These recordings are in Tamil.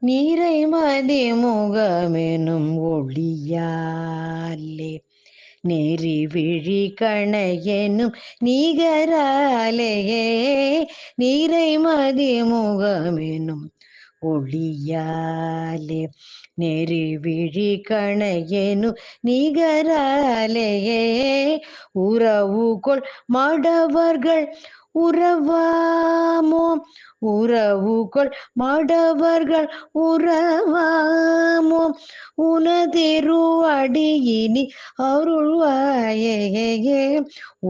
நீரைமதி முகமெனும் ஒளியாலே நெறி விழி கணையெனும் நிகராலேயே நீரைமதி முகமெனும் ஒளியாலே நெறி விழி கணையெனும் நிகராலேயே உறவு கொள் மடவர்கள் உறவாமோ உறவு கொள் மடவர்கள் உறவாமோ உனதிருவடியினி அருள்வாயே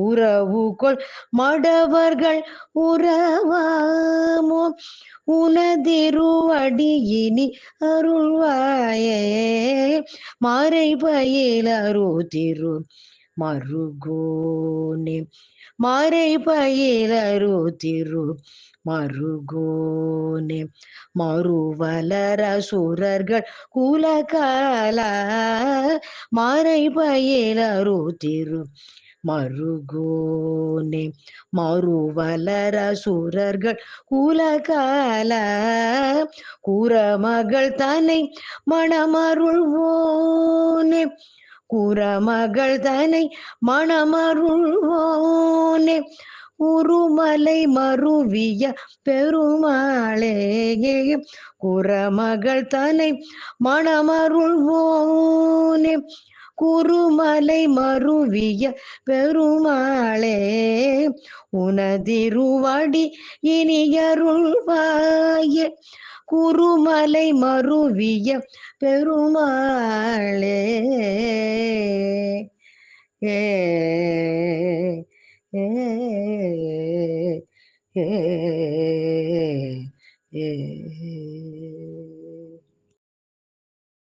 உறவு கொள் மடவர்கள் உறவாமோ உனதிருவடியினி அருள்வாயே மாறை பயில் அருதிரு மருகோனே மாறை பயில் அருதிரு மருகோனே மறுவலர சுரர்கள் குலகால மாறை பயில் அருதிரு மருகோனே மறுவலர சுரர்கள் குலகால குரமகள் தன்னை மணமருள்வோனே குரமகள் தன்னை மணமருள்வோனே உருமலை மருவிய பெருமாளே குரமகள் தன்னை மணமருள்வோனே குருமலை மருவிய பெருமாளே உனதிருவடி இனியருள்வாயே குருமலை மருவிய பெருமாளே ஏ ஏ ஏ ஏ